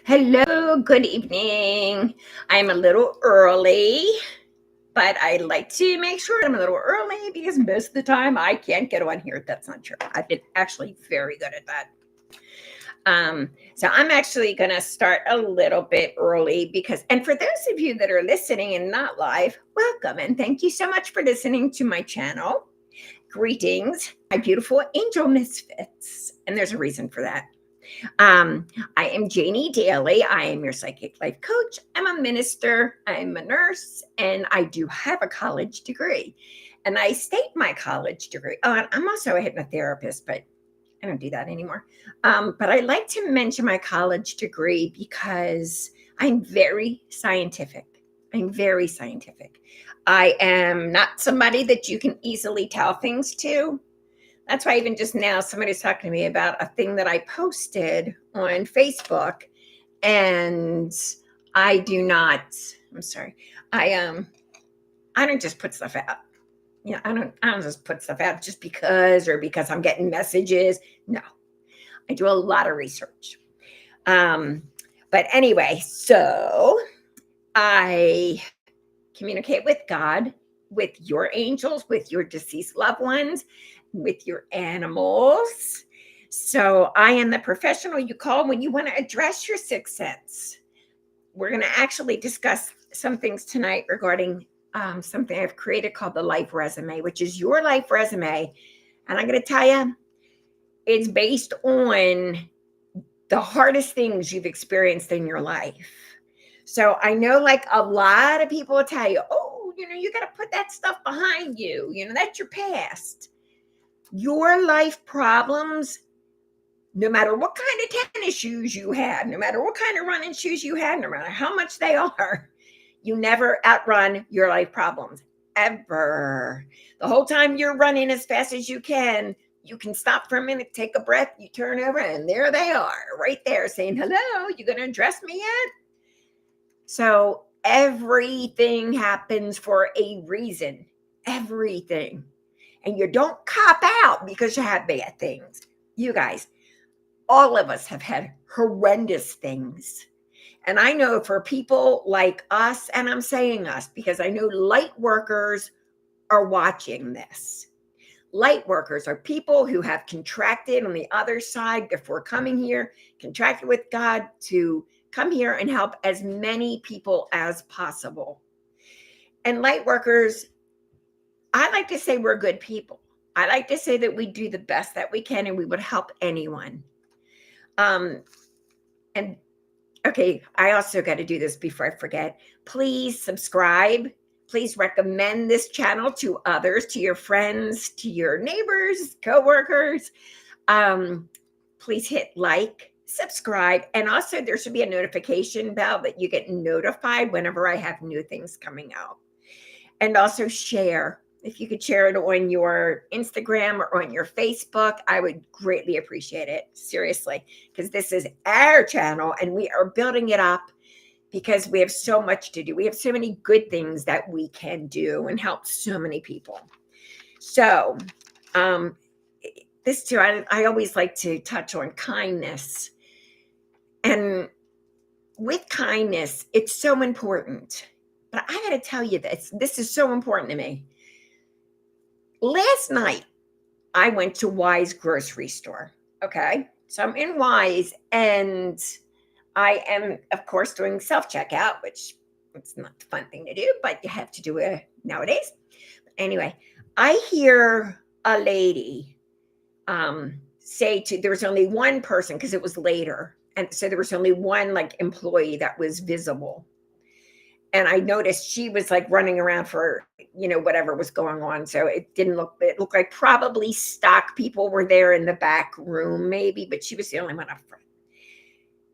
Hello, good evening. I'm a little early, but I like to make sure I'm a little early because most of the time I can't get on here. That's not true. I've been actually very good at that. So I'm actually going to start a little bit early and for those of you that are listening and not live, welcome and thank you so much for listening to my channel. Greetings, my beautiful angel misfits. And there's a reason for that. Um, I am Janie Daly. I am your psychic life coach. I'm a minister, I'm a nurse, and I do have a college degree. And I state my college degree. Oh, and I'm also a hypnotherapist, but I don't do that anymore. But I like to mention my college degree because I'm very scientific. I'm very scientific. I am not somebody that you can easily tell things to. That's why even just now somebody's talking to me about a thing that I posted on Facebook, and I do not. I'm sorry. I don't just put stuff out. I don't just put stuff out just because I'm getting messages. No, I do a lot of research. Um, but anyway, so I communicate with God, with your angels, with your deceased loved ones, with your animals. So I am the professional you call when you want to address your sixth sense. We're going to actually discuss some things tonight regarding something I've created called the life resume, which is your life resume. And I'm going to tell you, it's based on the hardest things you've experienced in your life. So I know like a lot of people will tell you, oh, you got to put that stuff behind you. That's your past. Your life problems, no matter what kind of tennis shoes you had, no matter what kind of running shoes you had, no matter how much they are, you never outrun your life problems ever. The whole time you're running as fast as you can stop for a minute, take a breath, you turn over, and there they are, right there saying, hello, you going to address me yet? So everything happens for a reason. Everything. And you don't cop out because you have bad things. You guys, all of us have had horrendous things. And I know for people like us, and I'm saying us because I know light workers are watching this. Light workers are people who have contracted on the other side before coming here, contracted with God to come here and help as many people as possible. And light workers, I like to say we're good people. I like to say that we do the best that we can and we would help anyone. Um, and okay, I also got to do this before I forget. Please subscribe. Please recommend this channel to others, to your friends, to your neighbors, coworkers. Please hit like, subscribe, and also there should be a notification bell that you get notified whenever I have new things coming out. And also share. If you could share it on your Instagram or on your Facebook, I would greatly appreciate it. Seriously, because this is our channel and we are building it up because we have so much to do. We have so many good things that we can do and help so many people. So, this too, I always like to touch on kindness. And with kindness, it's so important. But I got to tell you this is so important to me. Last night, I went to Wise grocery store. Okay. So I'm in Wise and I am, of course, doing self checkout, which it's not the fun thing to do, but you have to do it nowadays. Anyway, I hear a lady say there was only one person because it was later. And so there was only one like employee that was visible. And I noticed she was like running around for, whatever was going on. So it looked like probably stock people were there in the back room, maybe, but she was the only one up front.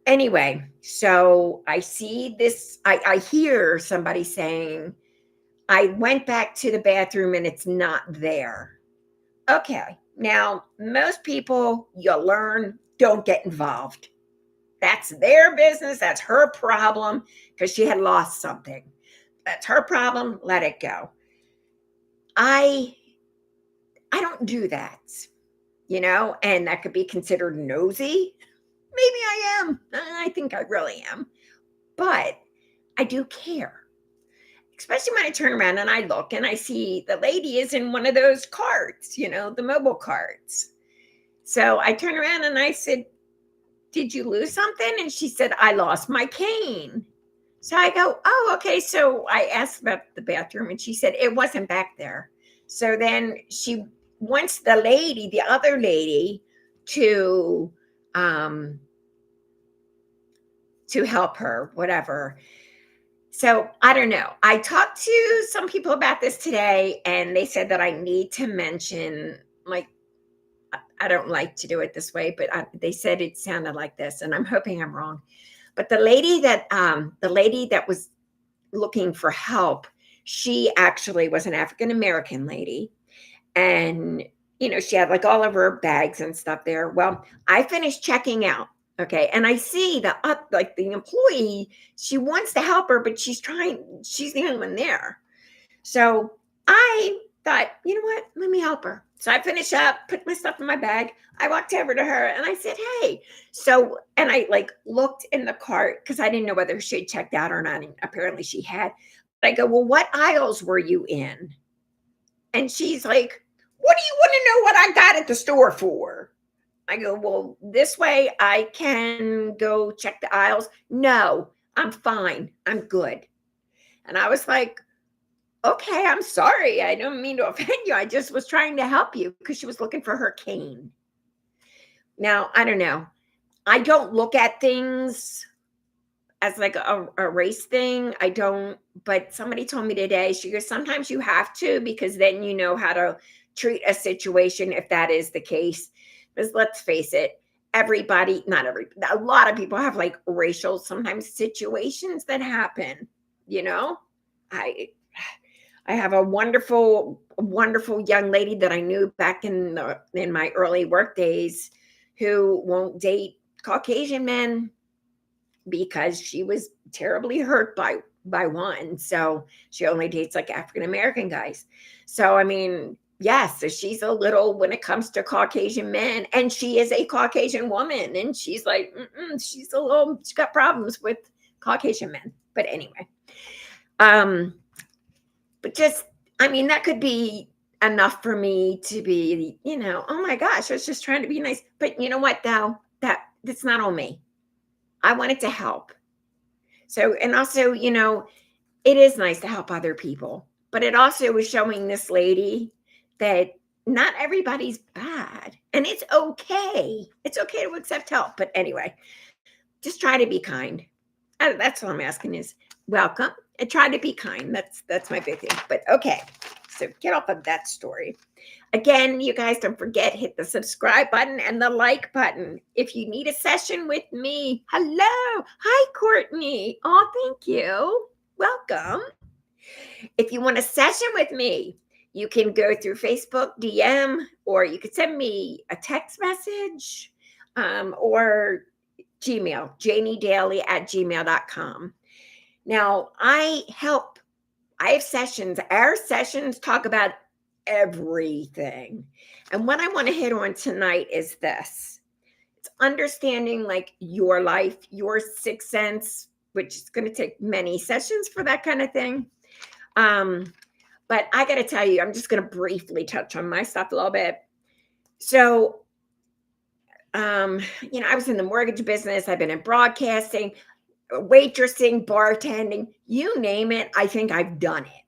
Anyway, so I see this, I hear somebody saying, I went back to the bathroom and it's not there. Okay. Now, most people you learn don't get involved. That's their business. That's her problem because she had lost something. That's her problem. Let it go. I don't do that, and that could be considered nosy. Maybe I am. I think I really am. But I do care. Especially when I turn around and I look and I see the lady is in one of those carts, the mobile carts. So I turn around and I said, "Did you lose something?" And she said, "I lost my cane." So I go, "Oh, okay." So I asked about the bathroom and she said it wasn't back there. So then she wants the other lady, to um to help her, whatever. So I don't know. I talked to some people about this today and they said that I need to mention, like, I don't like to do it this way, but they said it sounded like this, and I'm hoping I'm wrong. But the lady that was looking for help, she actually was an African American lady, and she had like all of her bags and stuff there. Well, I finished checking out, okay, and I see the employee. She wants to help her, but she's the only one there. So I thought, you know what? Let me help her. So I finished up, put my stuff in my bag. I walked over to her and I said, "Hey." So, and I like looked in the cart because I didn't know whether she had checked out or not. And apparently she had. I go, "Well, what aisles were you in?" And she's like, "What do you want to know what I got at the store for?" I go, "Well, this way I can go check the aisles." "No, I'm fine. I'm good." And I was like, "Okay, I'm sorry. I don't mean to offend you. I just was trying to help you," because she was looking for her cane. Now, I don't know. I don't look at things as like a race thing. I don't, but somebody told me today, she goes, "Sometimes you have to, because then you know how to treat a situation if that is the case." Because let's face it, not every, a lot of people have like racial sometimes situations that happen, you know? I I have a wonderful, wonderful young lady that I knew back in my early work days, who won't date Caucasian men because she was terribly hurt by one. So she only dates like African American guys. So I mean, yes, so she's a little, when it comes to Caucasian men, and she is a Caucasian woman, and she's like, she's got problems with Caucasian men. But anyway, um, but just, I mean, that could be enough for me to be, "Oh my gosh, I was just trying to be nice." But you know what, though? That's not on me. I wanted to help. So, and also, it is nice to help other people, but it also was showing this lady that not everybody's bad, and it's okay. It's okay to accept help. But anyway, just try to be kind. That's all I'm asking is welcome and try to be kind. That's my big thing. But okay, so get off of that story. Again, you guys, don't forget, hit the subscribe button and the like button. If you need a session with me, hello. Hi, Courtney. Oh, thank you. Welcome. If you want a session with me, you can go through Facebook DM, or you could send me a text message, or Gmail, janiedaly@gmail.com. Now, I have sessions. Our sessions talk about everything. And what I want to hit on tonight is this: it's understanding like your life, your sixth sense, which is going to take many sessions for that kind of thing. But I got to tell you, I'm just going to briefly touch on my stuff a little bit. So, I was in the mortgage business, I've been in broadcasting, waitressing, bartending, you name it. I think I've done it.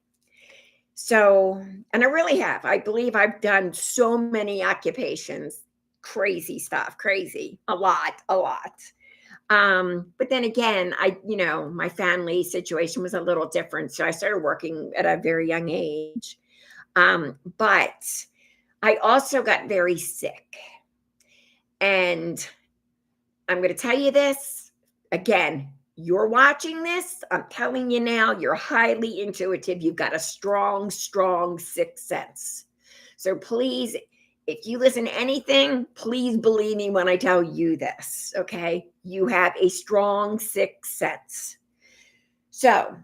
So, and I really have. I believe I've done so many occupations, crazy stuff, crazy, a lot, a lot. But then again, my family situation was a little different. So I started working at a very young age. But I also got very sick. And I'm going to tell you this again. You're watching this. I'm telling you now, you're highly intuitive. You've got a strong, strong sixth sense. So please, if you listen to anything, please believe me when I tell you this, okay? You have a strong sixth sense. So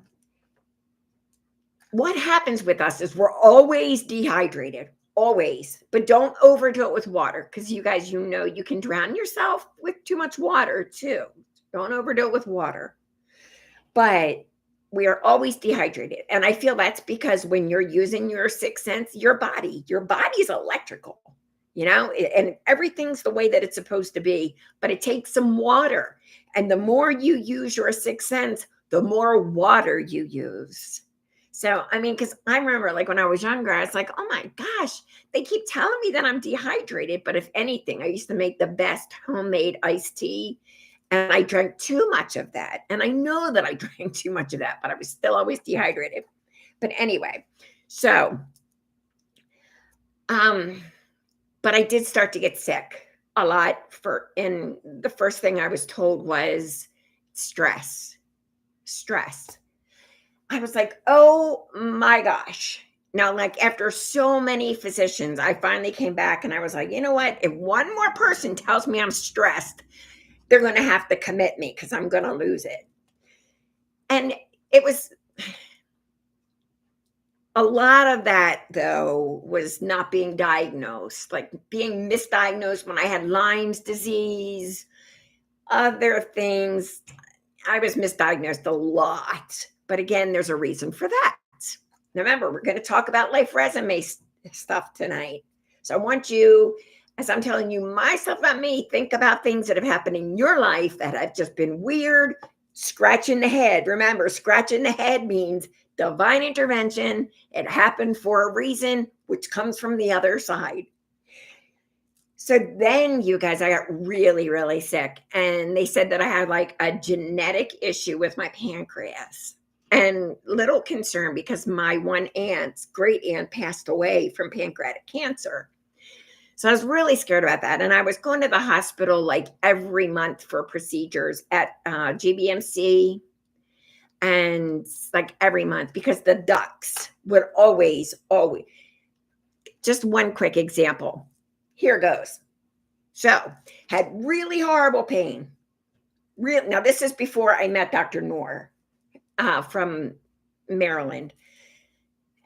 what happens with us is we're always dehydrated. always, but don't overdo it with water because you guys, you can drown yourself with too much water too. Don't overdo it with water. But we are always dehydrated. And I feel that's because when you're using your sixth sense, your body's electrical, and everything's the way that it's supposed to be, but it takes some water. And the more you use your sixth sense, the more water you use. So, I mean, because I remember like when I was younger, I was like, oh my gosh, they keep telling me that I'm dehydrated. But if anything, I used to make the best homemade iced tea. And I drank too much of that. And I know that I drank too much of that, but I was still always dehydrated. But anyway, so, but I did start to get sick a lot and the first thing I was told was stress. I was like, oh my gosh. Now, like after so many physicians, I finally came back and I was like, you know what? If one more person tells me I'm stressed, they're going to have to commit me because I'm going to lose it. And it was a lot of that, though, was not being diagnosed, like being misdiagnosed when I had Lyme's disease, other things. I was misdiagnosed a lot. But again, there's a reason for that. Remember, we're going to talk about life resume stuff tonight. So I want you, as I'm telling you my stuff about me, think about things that have happened in your life that have just been weird. Scratching the head. Remember, scratching the head means divine intervention. It happened for a reason, which comes from the other side. So then, you guys, I got really, really sick. And they said that I had like a genetic issue with my pancreas. And little concern because my one great aunt passed away from pancreatic cancer. So I was really scared about that. And I was going to the hospital like every month for procedures at GBMC and like every month because the ducts would always. Just one quick example. Here goes. So had really horrible pain. Now, this is before I met Dr. Noor from Maryland.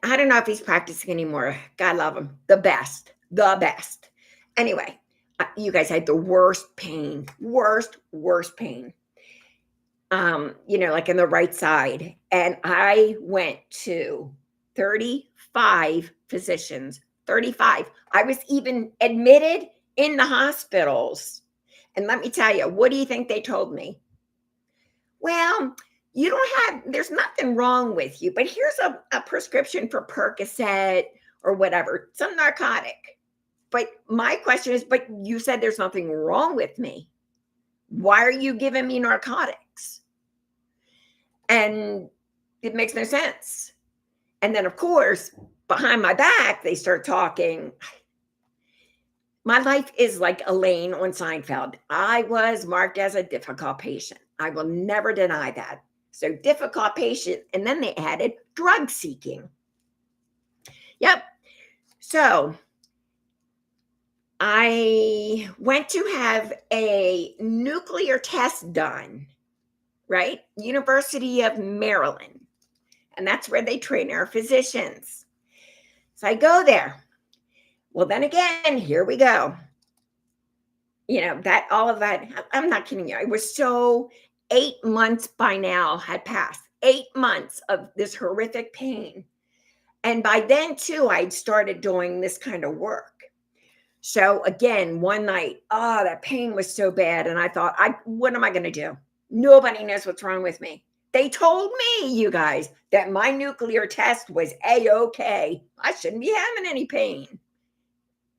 I don't know if he's practicing anymore. God love him. The best. Anyway, you guys had the worst pain. Worst pain. Like in the right side. And I went to 35 physicians. 35. I was even admitted in the hospitals. And let me tell you, what do you think they told me? Well, there's nothing wrong with you, but here's a prescription for Percocet or whatever, some narcotic. But my question is, but you said there's nothing wrong with me. Why are you giving me narcotics? And it makes no sense. And then, of course, behind my back, they start talking. My life is like Elaine on Seinfeld. I was marked as a difficult patient. I will never deny that. So difficult patient. And then they added drug seeking. Yep. So I went to have a nuclear test done, right? University of Maryland. And that's where they train our physicians. So I go there. Well, then again, here we go. All of that, I'm not kidding you. I was 8 months by now had passed. 8 months of this horrific pain. And by then, too, I'd started doing this kind of work. So again, one night, that pain was so bad. And I thought, what am I going to do? Nobody knows what's wrong with me. They told me, you guys, that my nuclear test was A-OK. I shouldn't be having any pain.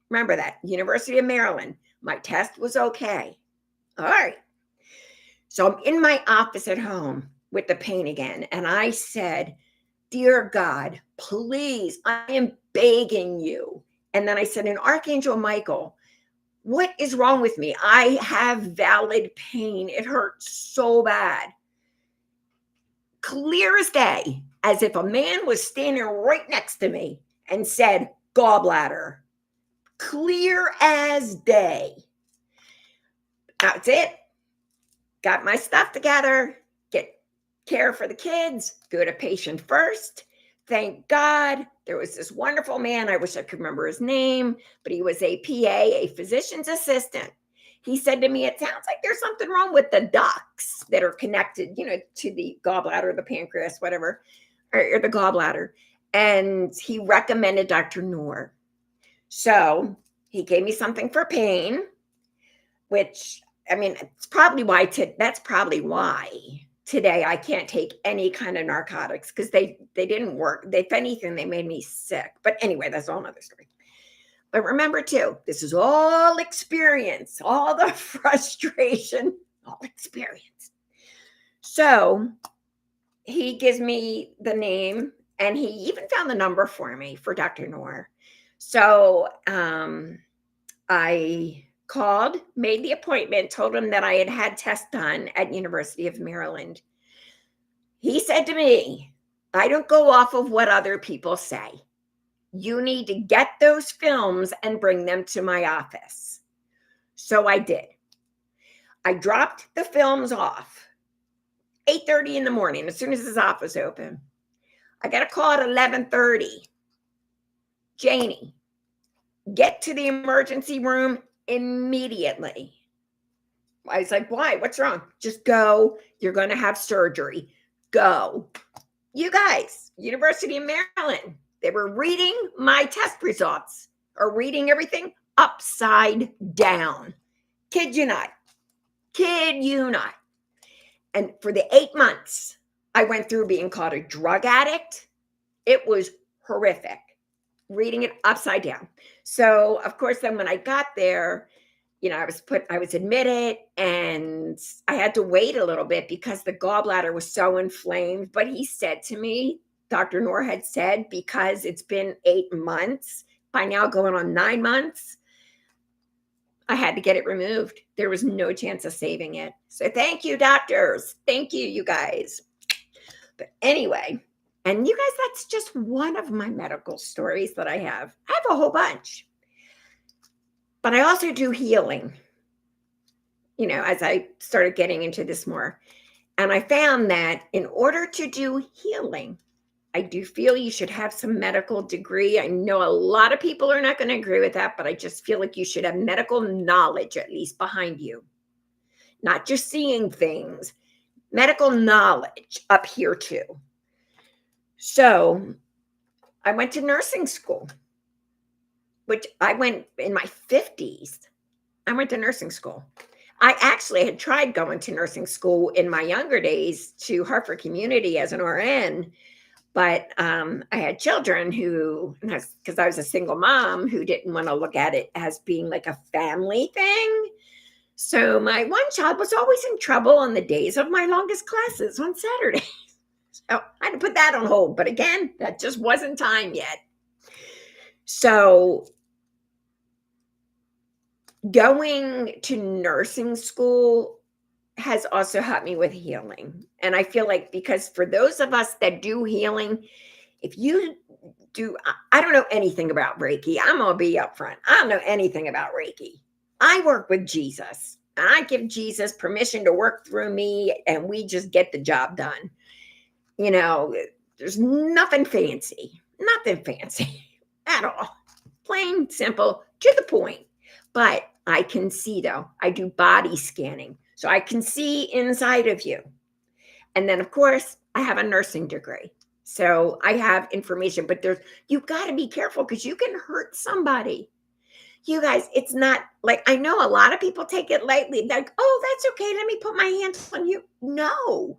Remember that, University of Maryland. My test was okay. All right. So I'm in my office at home with the pain again. And I said, dear God, please, I am begging you. And then I said, in Archangel Michael, what is wrong with me? I have valid pain. It hurts so bad. Clear as day, as if a man was standing right next to me and said, gallbladder. Clear as day. That's it. Got my stuff together, get care for the kids, go to patient first. Thank God there was this wonderful man. I wish I could remember his name, but he was a PA, a physician's assistant. He said to me, "It sounds like there's something wrong with the ducts that are connected, to the gallbladder, the pancreas, whatever, or the gallbladder." And he recommended Dr. Noor. So he gave me something for pain, which, I mean, that's probably why today I can't take any kind of narcotics, because they didn't work. If anything, they made me sick. But anyway, that's a whole nother story. But remember too, this is all experience, all the frustration, all experience. So he gives me the name, and he even found the number for me for Dr. Noor. So I called, made the appointment, told him that I had tests done at University of Maryland. He said to me, "I don't go off of what other people say. You need to get those films and bring them to my office." So I did. I dropped the films off 8:30 in the morning, as soon as his office opened. I got a call at 11:30. "Janie, get to the emergency room immediately." I was like, "Why? What's wrong?" "Just go. You're going to have surgery. Go." You guys, University of Maryland, they were reading my test results, or reading everything upside down. Kid you not. Kid you not. And for the 8 months I went through being called a drug addict, it was horrific, reading it upside down. So, of course, then when I got there, I was admitted, and I had to wait a little bit because the gallbladder was so inflamed. But he said to me, Dr. Noor had said, because it's been 8 months, by now going on 9 months, I had to get it removed. There was no chance of saving it. So thank you, doctors. Thank you, you guys. But anyway, and you guys, that's just one of my medical stories that I have. I have a whole bunch. But I also do healing, as I started getting into this more. And I found that in order to do healing, I do feel you should have some medical degree. I know a lot of people are not going to agree with that, but I just feel like you should have medical knowledge at least behind you. Not just seeing things, medical knowledge up here too. So I went to nursing school, which I went in my 50s. I went to nursing school. I actually had tried going to nursing school in my younger days to Hartford Community as an RN, but I had children because I was a single mom who didn't want to look at it as being like a family thing. So my one child was always in trouble on the days of my longest classes on Saturdays. So I had to put that on hold. But again, that just wasn't time yet. So going to nursing school has also helped me with healing. And I feel like, because for those of us that do healing, if you do, I don't know anything about Reiki. I'm going to be upfront. I don't know anything about Reiki. I work with Jesus, and I give Jesus permission to work through me, and we just get the job done. There's nothing fancy at all. Plain, simple, to the point. But I can see, though. I do body scanning, so I can see inside of you. And then, of course, I have a nursing degree. So I have information, but you've got to be careful, because you can hurt somebody. You guys, it's not like, I know a lot of people take it lightly. They're like, "Oh, that's okay. Let me put my hands on you." No.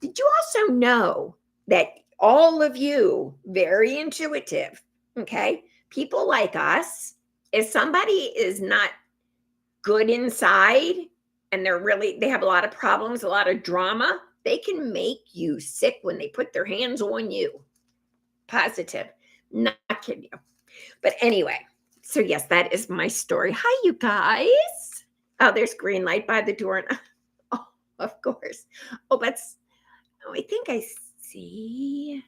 Did you also know that all of you, very intuitive, okay? People like us, if somebody is not good inside and they have a lot of problems, a lot of drama, they can make you sick when they put their hands on you. Positive. Not kidding you. But anyway, so yes, that is my story. Hi, you guys. Oh, there's green light by the door. Oh, of course. I think I see.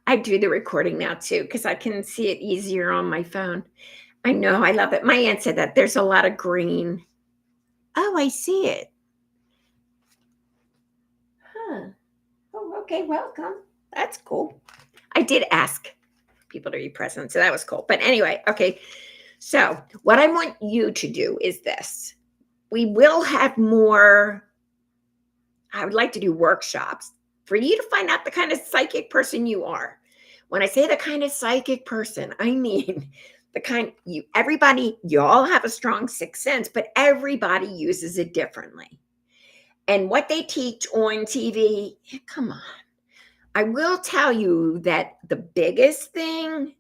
I do the recording now too, because I can see it easier on my phone. I know, I love it. My aunt said that there's a lot of green. Oh, I see it. Huh. Oh, okay, welcome. That's cool. I did ask. people to be present. So that was cool. But anyway, okay. So what I want you to do is this. We will have more, I would like to do workshops for you to find out the kind of psychic person you are. When I say the kind of psychic person, I mean the kind you all have a strong sixth sense, but everybody uses it differently. And what they teach on TV, come on. I will tell you that the biggest thing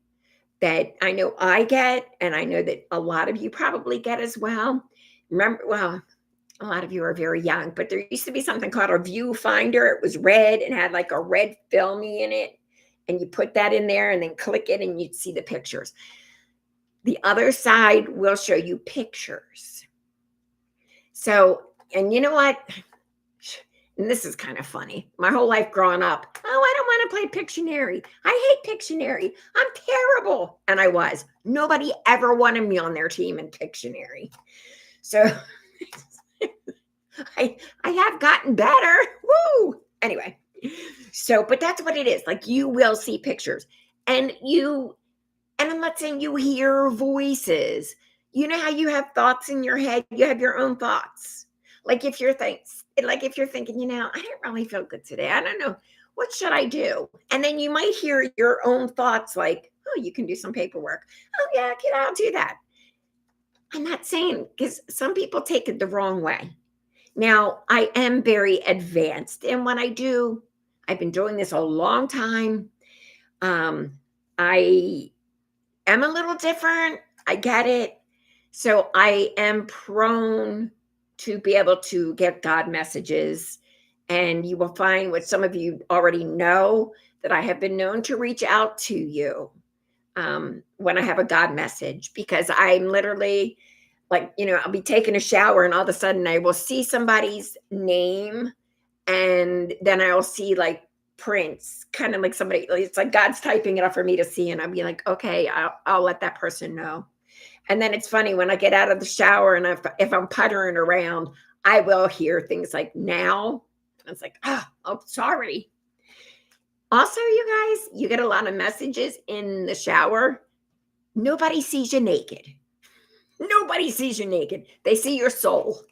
that I know I get, and I know that a lot of you probably get as well. Remember, well, a lot of you are very young, but there used to be something called a viewfinder. It was red and had like a red filmy in it. And you put that in there and then click it and you'd see the pictures. The other side will show you pictures. So, and you know what? And this is kind of funny. My whole life growing up, oh, I don't want to play Pictionary. I hate Pictionary. I'm terrible. And I was. Nobody ever wanted me on their team in Pictionary. So I have gotten better. Woo! Anyway, so, but that's what it is. Like you will see pictures and I'm not saying you hear voices. You know how you have thoughts in your head? You have your own thoughts. Like if you're thinking, I don't really feel good today. I don't know. What should I do? And then you might hear your own thoughts like, oh, you can do some paperwork. Oh yeah, I'll do that. I'm not saying, because some people take it the wrong way. Now, I am very advanced in what I do. I've been doing this a long time. I am a little different. I get it. So I am prone to be able to get God messages. And you will find what some of you already know, that I have been known to reach out to you when I have a God message, because I'm literally like, I'll be taking a shower and all of a sudden I will see somebody's name and then I'll see like prints, kind of like somebody, it's like God's typing it up for me to see. And I'll be like, okay, I'll let that person know. And then it's funny when I get out of the shower and if I'm puttering around, I will hear things like now. And it's like, oh, sorry. Also, you guys, you get a lot of messages in the shower. Nobody sees you naked. Nobody sees you naked. They see your soul.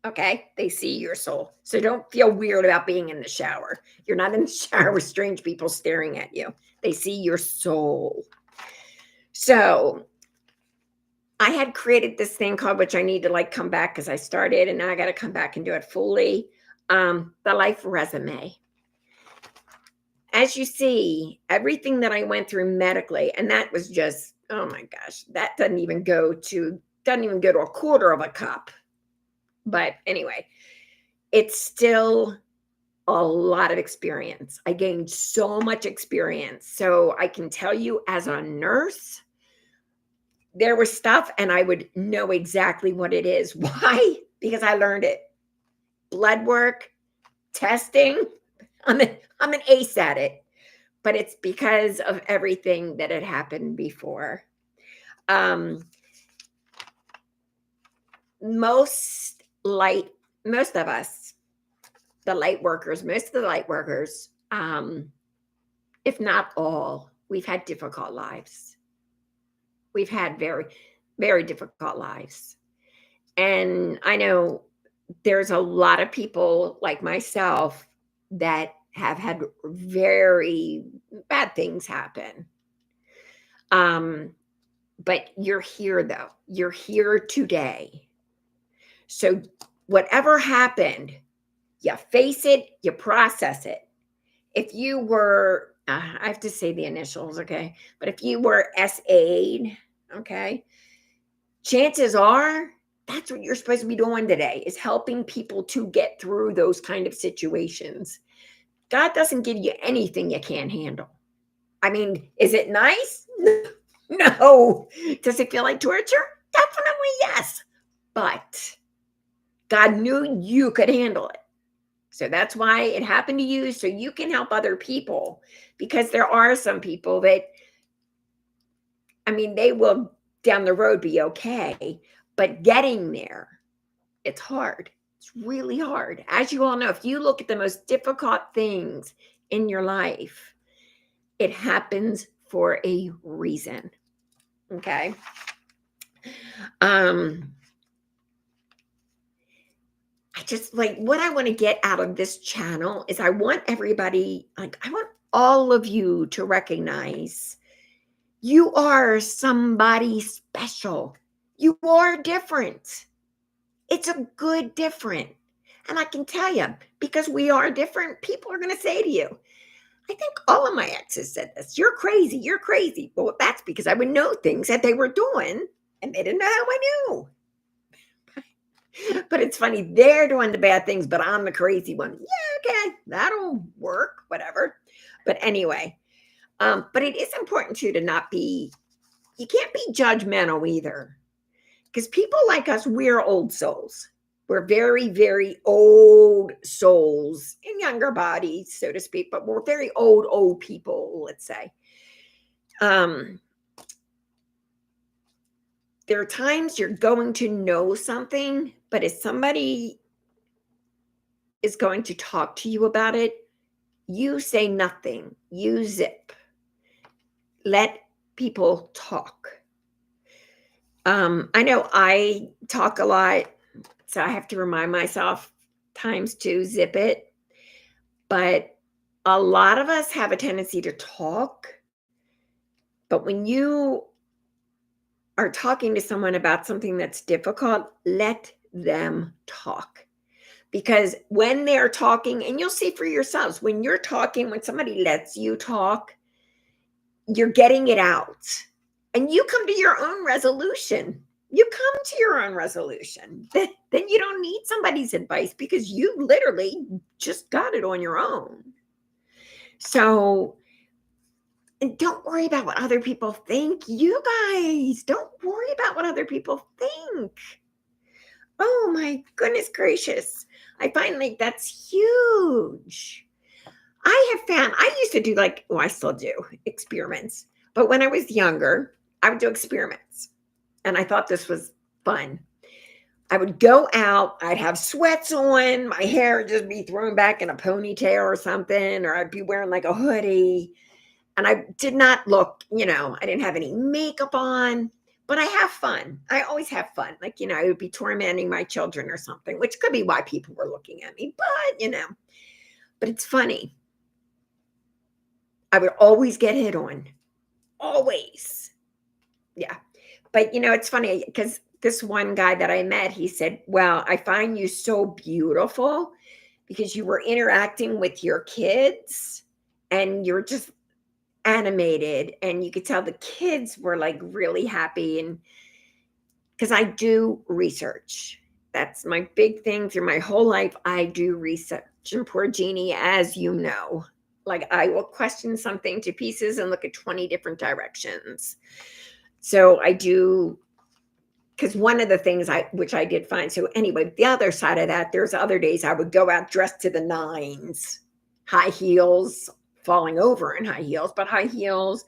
Okay? They see your soul. So don't feel weird about being in the shower. You're not in the shower with strange people staring at you. They see your soul. So I had created this thing called, which I need to like come back because I started and now I got to come back and do it fully. The life resume. As you see, everything that I went through medically, and that was just, oh my gosh, that doesn't even go to a quarter of a cup. But anyway, it's still a lot of experience. I gained so much experience. So I can tell you as a nurse, there was stuff and I would know exactly what it is. Why? Because I learned it. Blood work, testing. I'm an ace at it, but it's because of everything that had happened before. Most of us, most of the light workers, if not all, we've had difficult lives. We've had very, very difficult lives. And I know there's a lot of people like myself that have had very bad things happen. But you're here though. You're here today. So whatever happened, you face it, you process it. If you were, I have to say the initials, okay? But if you were SA'd, okay, chances are that's what you're supposed to be doing today, is helping people to get through those kind of situations. God doesn't give you anything you can't handle. I mean, is it nice? No. Does it feel like torture? Definitely yes. But God knew you could handle it. So that's why it happened to you, so you can help other people. Because there are some people that, I mean, they will down the road be okay, but getting there, it's hard. It's really hard. As you all know, if you look at the most difficult things in your life, it happens for a reason. Okay. I just like what I want to get out of this channel is I want everybody, like, I want all of you to recognize you are somebody special. You are different. It's a good different. And I can tell you, because we are different, people are going to say to you, I think all of my exes said this. You're crazy. You're crazy. Well, that's because I would know things that they were doing and they didn't know how I knew. But it's funny. They're doing the bad things, but I'm the crazy one. Yeah, okay. That'll work. Whatever. But anyway, but it is important too to not be, you can't be judgmental either. Because people like us, we're old souls. We're very, very old souls in younger bodies, so to speak, but we're very old people, let's say. There are times you're going to know something, but if somebody is going to talk to you about it, you say nothing. You zip. Let people talk. I know I talk a lot, so I have to remind myself times to zip it. But a lot of us have a tendency to talk. But when you are talking to someone about something that's difficult, let them talk. Because when they're talking, and you'll see for yourselves, when you're talking, when somebody lets you talk, you're getting it out. And you come to your own resolution. You come to your own resolution. Then you don't need somebody's advice because you literally just got it on your own. So, and don't worry about what other people think. You guys, don't worry about what other people think. Oh my goodness gracious. I find like that's huge. I have found, I used to do like, well, I still do experiments, but when I was younger, I would do experiments and I thought this was fun. I would go out, I'd have sweats on, my hair would just be thrown back in a ponytail or something, or I'd be wearing like a hoodie. And I did not look, I didn't have any makeup on, but I have fun. I always have fun. Like, I would be tormenting my children or something, which could be why people were looking at me, but it's funny. I would always get hit on. Always. Yeah. But, it's funny because this one guy that I met, he said, well, I find you so beautiful because you were interacting with your kids and you're just animated and you could tell the kids were like really happy. And because I do research, that's my big thing through my whole life. I do research. And poor Jeannie, as you know, like I will question something to pieces and look at 20 different directions. So I do, because one of the things which I did find. So anyway, the other side of that, there's other days I would go out dressed to the nines, high heels, falling over in high heels, but high heels,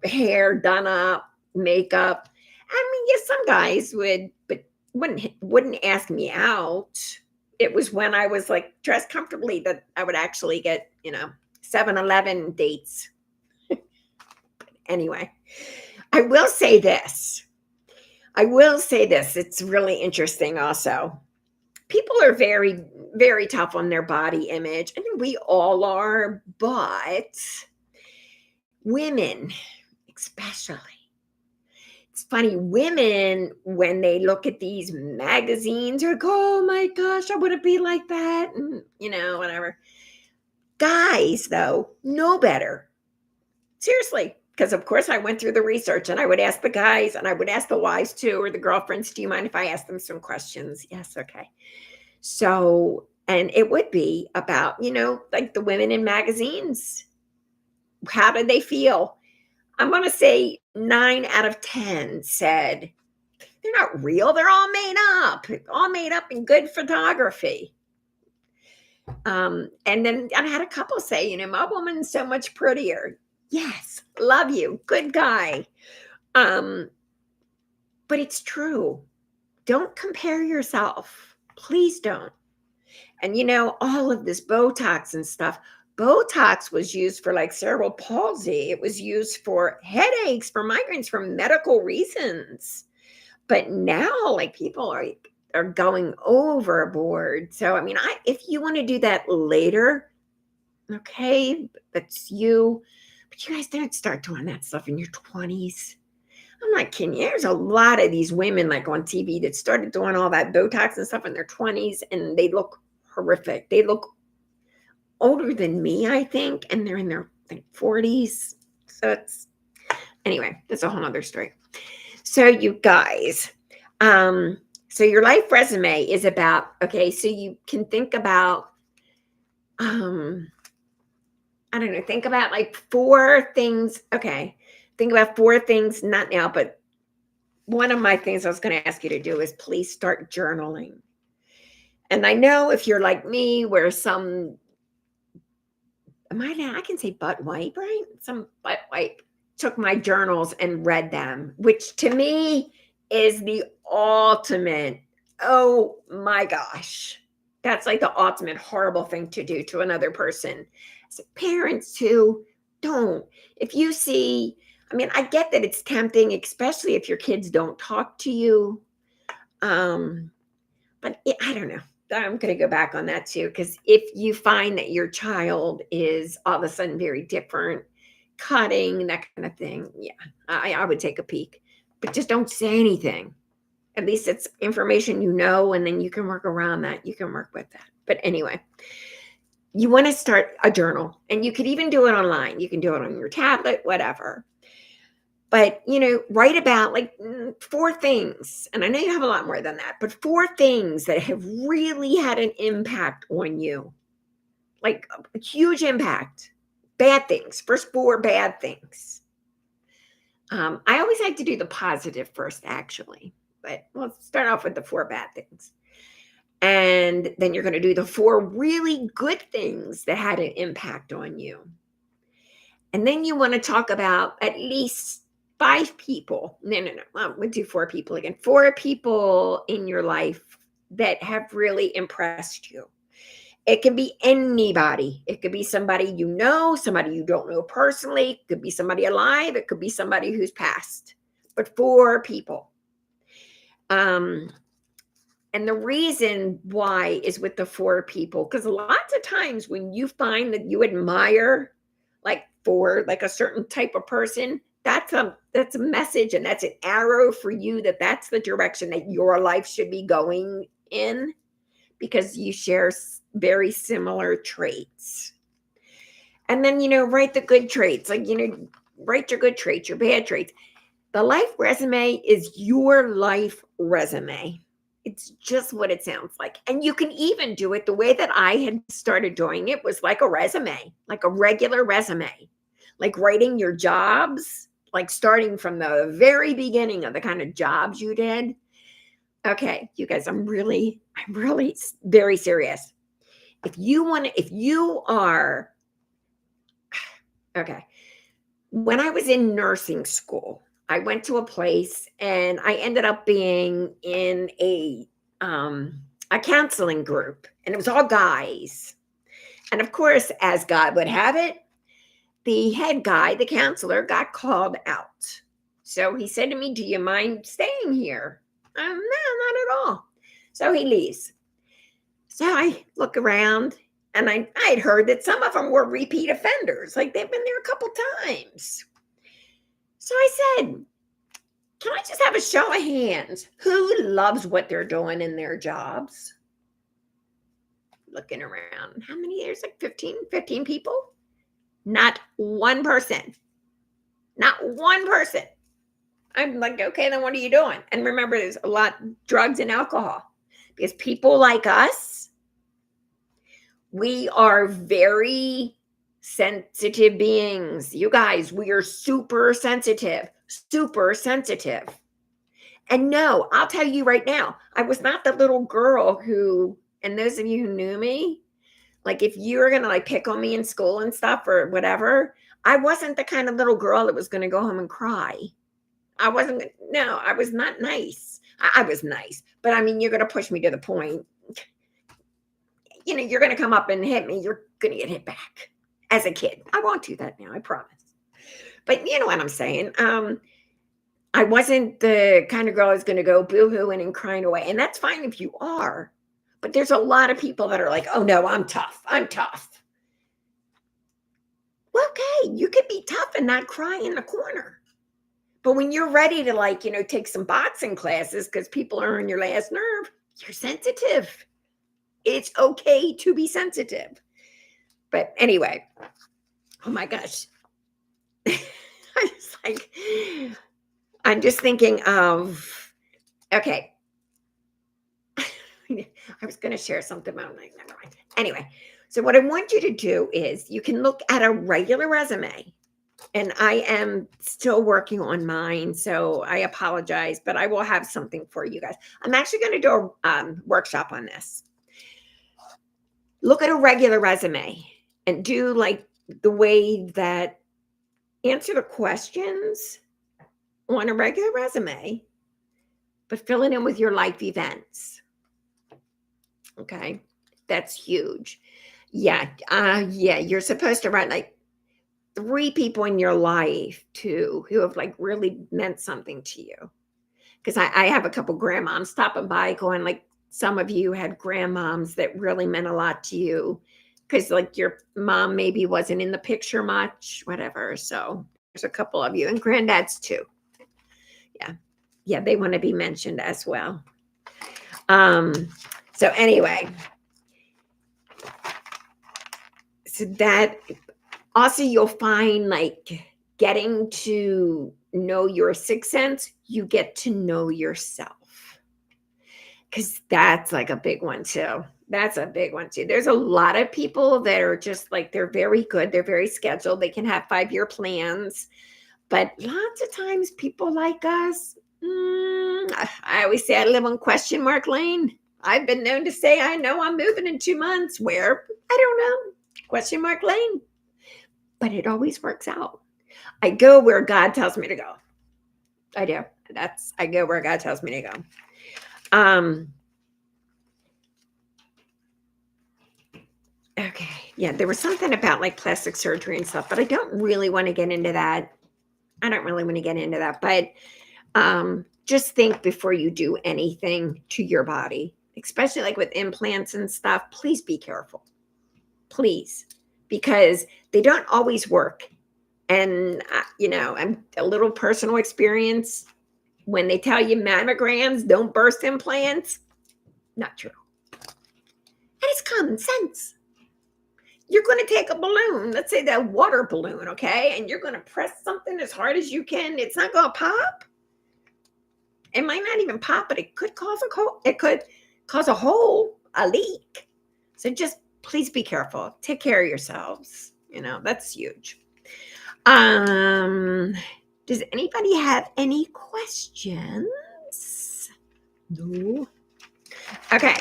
hair done up, makeup. I mean, yes, some guys would, but wouldn't ask me out. It was when I was like dressed comfortably that I would actually get, 7-Eleven dates. Anyway, I will say this. It's really interesting also. People are very, very tough on their body image. I mean, we all are, but women, especially. It's funny, women, when they look at these magazines, are like, oh my gosh, I want to be like that. And, whatever. Guys, though, know better. Seriously. Because, of course, I went through the research and I would ask the guys and I would ask the wives too, or the girlfriends, do you mind if I ask them some questions? Yes. Okay. So, and it would be about, like the women in magazines. How did they feel? I'm going to say 9 out of 10 said, they're not real. They're all made up in good photography. And then I had a couple say, my woman's so much prettier. Yes, love you. Good guy. But it's true. Don't compare yourself. Please don't. And all of this Botox and stuff, Botox was used for like cerebral palsy. It was used for headaches, for migraines, for medical reasons. But now, like people are going overboard. So I mean, if you want to do that later, okay, that's you. But you guys don't start doing that stuff in your 20s. I'm not kidding you. There's a lot of these women like on TV that started doing all that Botox and stuff in their 20s, and they look horrific. They look older than me, I think, and they're in their 40s. So anyway, that's a whole nother story. So you guys, so your life resume is about, okay, so you can think about, I don't know, think about like 4 things. Okay. Think about 4 things, not now, but one of my things I was going to ask you to do is please start journaling. And I know if you're like me, where I can say butt wipe, right? Some butt wipe took my journals and read them, which to me is the ultimate. Oh my gosh. That's like the ultimate horrible thing to do to another person. So parents too, don't. If you see, I mean, I get that it's tempting, especially if your kids don't talk to you. But I don't know. I'm going to go back on that too, because if you find that your child is all of a sudden very different, cutting, that kind of thing, yeah, I would take a peek. But just don't say anything. At least it's information you know, and then you can work around that. You can work with that. But anyway, you want to start a journal, and you could even do it online. You can do it on your tablet, whatever. But, write about like 4 things. And I know you have a lot more than that, but 4 things that have really had an impact on you, like a huge impact. Bad things. First 4 bad things. I always like to do the positive first, actually, but let's start off with the 4 bad things. And then you're going to do the 4 really good things that had an impact on you. And then you want to talk about at least 5 people. No. We'll do 4 people again. 4 people in your life that have really impressed you. It can be anybody. It could be somebody you know, somebody you don't know personally. It could be somebody alive. It could be somebody who's passed. But 4 people. And the reason why is with the 4 people, because lots of times when you find that you admire, like for like a certain type of person, that's a message, and that's an arrow for you that's the direction that your life should be going in, because you share very similar traits. And then, write the good traits, like, write your good traits, your bad traits. The life resume is your life resume. It's just what it sounds like. And you can even do it the way that I had started doing it, was like a resume, like a regular resume, like writing your jobs, like starting from the very beginning of the kind of jobs you did. Okay, you guys, I'm really very serious. If you are, okay. When I was in nursing school, I went to a place and I ended up being in a counseling group, and it was all guys. And of course, as God would have it, the head guy, the counselor, got called out. So he said to me, "Do you mind staying here?" No, not at all. So he leaves. So I look around, and I had heard that some of them were repeat offenders, like they've been there a couple times. So I said, "Can I just have a show of hands? Who loves what they're doing in their jobs?" Looking around, how many? There's like 15 people. Not one person. Not one person. I'm like, okay, then what are you doing? And remember, there's a lot of drugs and alcohol, because people like us, we are very sensitive beings. You guys, we are super sensitive. And no, I'll tell you right now, I was not the little girl who, and those of you who knew me, like if you were going to like pick on me in school and stuff or whatever, I wasn't the kind of little girl that was going to go home and cry. I was not nice. I was nice, but I mean, you're going to push me to the point, you're going to come up and hit me. You're going to get hit back. as a kid. I won't do that now, I promise. But you know what I'm saying. I wasn't the kind of girl who's going to go boohooing and crying away. And that's fine if you are. But there's a lot of people that are like, oh no, I'm tough. I'm tough. Well, okay, you could be tough and not cry in the corner. But when you're ready to, like, take some boxing classes because people are on your last nerve, you're sensitive. It's okay to be sensitive. But anyway, oh my gosh. I was like, I'm just thinking of, okay. I was going to share something about like, never mind. Anyway, so what I want you to do is you can look at a regular resume, and I am still working on mine, so I apologize, but I will have something for you guys. I'm actually going to do a workshop on this. Look at a regular resume and do like the way that answer the questions on a regular resume, but fill it in with your life events. Okay, that's huge. Yeah, you're supposed to write like 3 people in your life too who have like really meant something to you. Because I have a couple grandmoms stopping by, going like, some of you had grandmoms that really meant a lot to you. Because like your mom maybe wasn't in the picture much, whatever. So there's a couple of you, and granddads too. Yeah, they want to be mentioned as well. So anyway, so that also you'll find like getting to know your sixth sense, you get to know yourself. Because that's like a big one too. That's a big one too. There's a lot of people that are just like, they're very good. They're very scheduled. They can have 5-year plans. But lots of times people like us, I always say I live on question mark lane. I've been known to say, I know I'm moving in 2 months. Where? I don't know. Question mark lane. But it always works out. I go where God tells me to go. I do. I go where God tells me to go. Okay. Yeah, there was something about like plastic surgery and stuff, but I don't really want to get into that. But just think before you do anything to your body, especially like with implants and stuff. Please be careful. Please, because they don't always work. And, I'm a little personal experience. When they tell you mammograms don't burst implants, not true. And it's common sense. You're going to take a balloon, let's say that water balloon, okay? And you're going to press something as hard as you can. It's not going to pop. It might not even pop, but it could cause a hole, a leak. So just please be careful. Take care of yourselves. That's huge. Does anybody have any questions? No. Okay.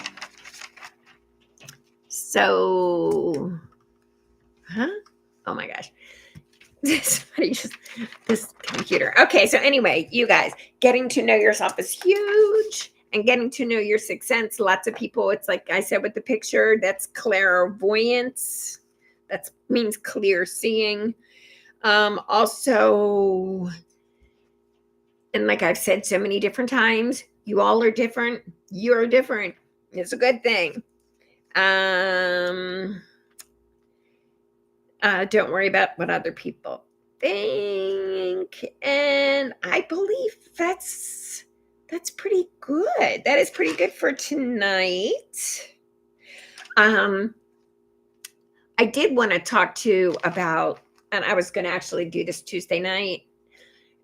So, oh my gosh. This computer. Okay, so anyway, you guys, getting to know yourself is huge, and getting to know your sixth sense. Lots of people, it's like I said with the picture, that's clairvoyance. That means clear seeing. Also, and like I've said so many different times, you all are different. You're different. It's a good thing. Don't worry about what other people think. And I believe that's pretty good. That is pretty good for tonight. I did want to talk to about, and I was going to actually do this Tuesday night,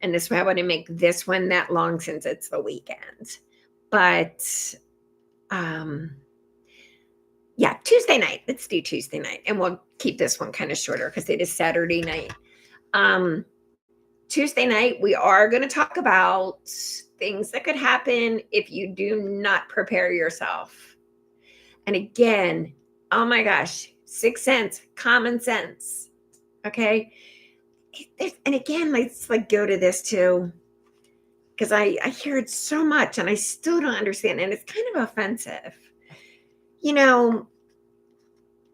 and this way I want to make this one that long since it's the weekend. But yeah, Tuesday night. Let's do Tuesday night. And we'll keep this one kind of shorter because it is Saturday night. Tuesday night, we are going to talk about things that could happen if you do not prepare yourself. And again, oh my gosh, sixth sense, common sense. Okay. And again, let's like go to this too, because I hear it so much and I still don't understand. And it's kind of offensive.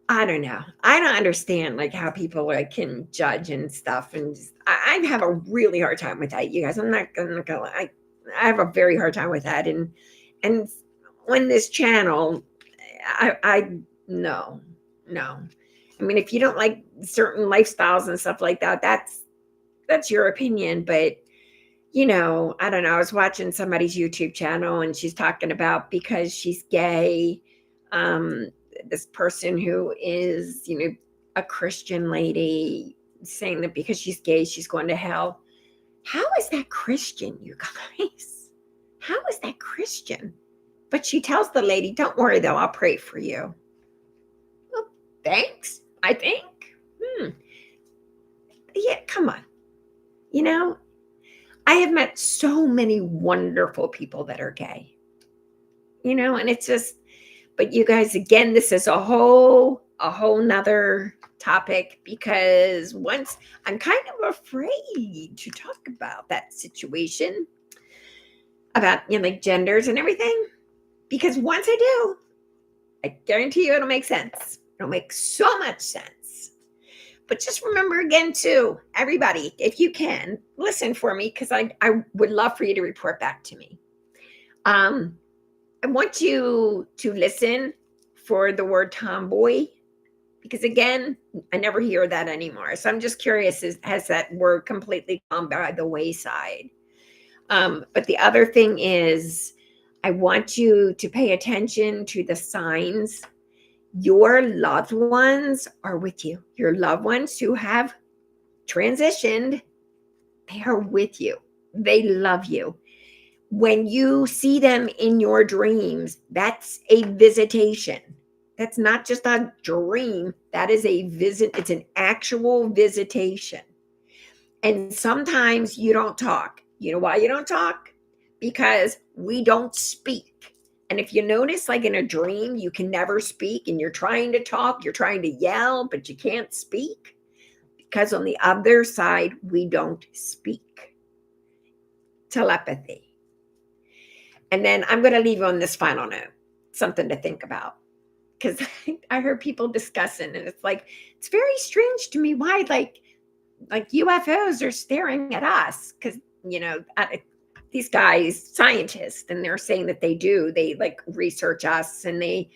I don't know. I don't understand like how people like can judge and stuff, and I have a really hard time with that. You guys, I'm not gonna lie. I have a very hard time with that, and on this channel, I no, no. I mean, if you don't like certain lifestyles and stuff like that, that's your opinion. But I don't know. I was watching somebody's YouTube channel, and she's talking about because she's gay, um, this person who is, a Christian lady, saying that because she's gay, she's going to hell. How is that Christian, you guys? How is that Christian? But she tells the lady, "Don't worry, though. I'll pray for you." Well, thanks, I think. Hmm. Yeah, come on. You know, I have met so many wonderful people that are gay, and it's just, but you guys, again, this is a whole nother topic, because once I'm kind of afraid to talk about that situation about, like genders and everything, because once I do, I guarantee you it'll make sense. It'll make so much sense. But just remember again, too, everybody, if you can, listen for me, because I would love for you to report back to me. I want you to listen for the word tomboy, because again, I never hear that anymore. So I'm just curious, has that word completely gone by the wayside? But the other thing is, I want you to pay attention to the signs. Your loved ones are with you. Your loved ones who have transitioned, they are with you. They love you. When you see them in your dreams, that's a visitation. That's not just a dream. That is a visit. It's an actual visitation. And sometimes you don't talk. You know why you don't talk? Because we don't speak. And if you notice, like in a dream, you can never speak and you're trying to talk, you're trying to yell, but you can't speak, because on the other side, we don't speak. Telepathy. And then I'm going to leave you on this final note, something to think about. Because I heard people discussing, and it's like, it's very strange to me why, like UFOs are staring at us. Because, these guys, scientists, and they're saying that they like research us, and they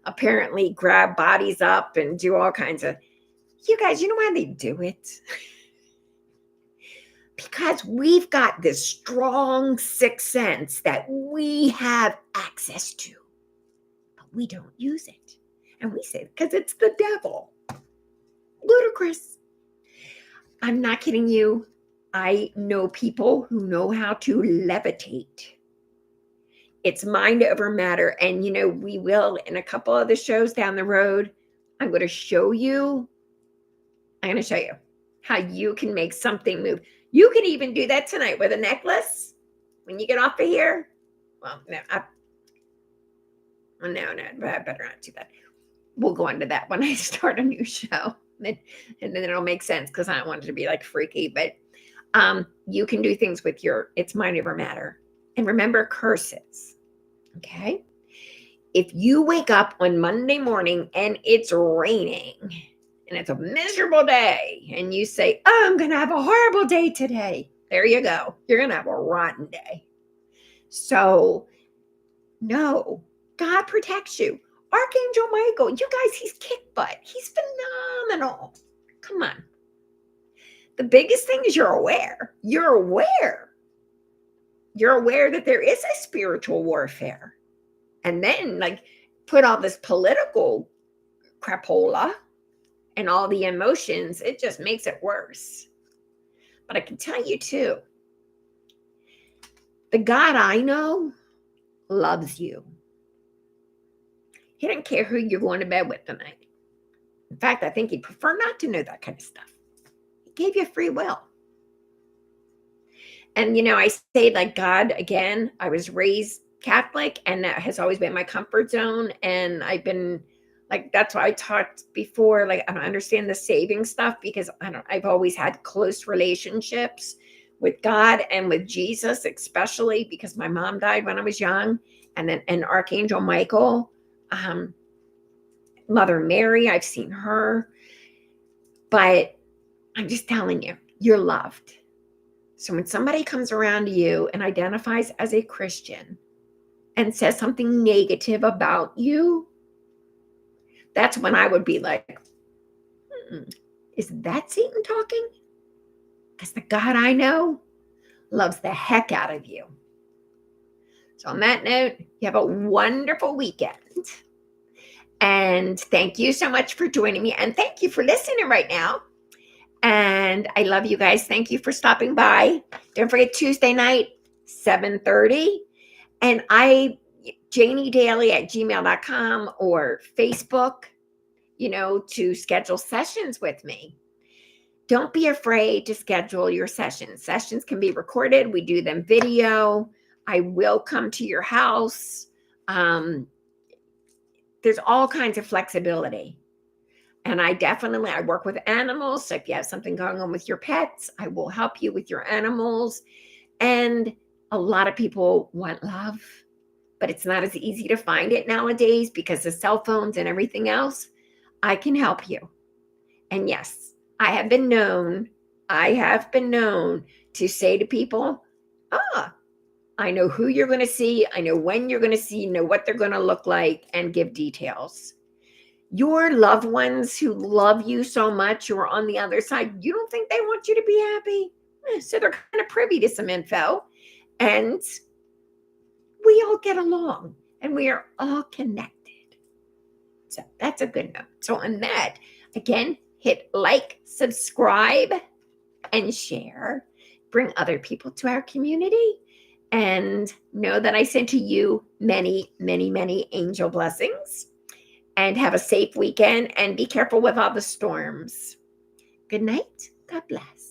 apparently grab bodies up and do all kinds of, you guys, you know why they do it? Because we've got this strong sixth sense that we have access to, but we don't use it. And we say, because it's the devil. Ludicrous. I'm not kidding you. I know people who know how to levitate. It's mind over matter. And, we will, in a couple of the shows down the road, I'm going to show you how you can make something move. You can even do that tonight with a necklace when you get off of here. Well, no, I better not do that. We'll go into that when I start a new show. And then it'll make sense, because I don't want it to be like freaky. But you can do things with it's mind over matter. And remember, curses. Okay? If you wake up on Monday morning and it's raining, and it's a miserable day, and you say, "Oh, I'm going to have a horrible day today." There you go. You're going to have a rotten day. So, no, God protects you. Archangel Michael, you guys, he's kick butt. He's phenomenal. Come on. The biggest thing is you're aware. You're aware. You're aware that there is a spiritual warfare. And then, put all this political crapola and all the emotions, it just makes it worse. But I can tell you, too, the God I know loves you. He doesn't care who you're going to bed with tonight. In fact, I think he'd prefer not to know that kind of stuff. He gave you free will. And, I say, like, God, again, I was raised Catholic, and that has always been my comfort zone. And I've been, that's why I talked before, I don't understand the saving stuff, because I've always had close relationships with God and with Jesus, especially because my mom died when I was young. And Archangel Michael, Mother Mary, I've seen her. But I'm just telling you, you're loved. So when somebody comes around to you and identifies as a Christian and says something negative about you, that's when I would be like, is that Satan talking? Because the God I know loves the heck out of you. So on that note, you have a wonderful weekend. And thank you so much for joining me. And thank you for listening right now. And I love you guys. Thank you for stopping by. Don't forget Tuesday night, 7:30. And JanieDaily@gmail.com or Facebook, to schedule sessions with me. Don't be afraid to schedule your sessions. Sessions can be recorded. We do them video. I will come to your house. There's all kinds of flexibility. And I work with animals. So if you have something going on with your pets, I will help you with your animals. And a lot of people want love, but it's not as easy to find it nowadays because of cell phones and everything else. I can help you. And yes, I have been known to say to people, I know who you're going to see. I know when you're going to see, know what they're going to look like, and give details. Your loved ones who love you so much, who are on the other side, you don't think they want you to be happy? So they're kind of privy to some info. And we all get along and we are all connected. So that's a good note. So on that, again, hit like, subscribe, and share. Bring other people to our community. And know that I send to you many, many, many angel blessings. And have a safe weekend and be careful with all the storms. Good night. God bless.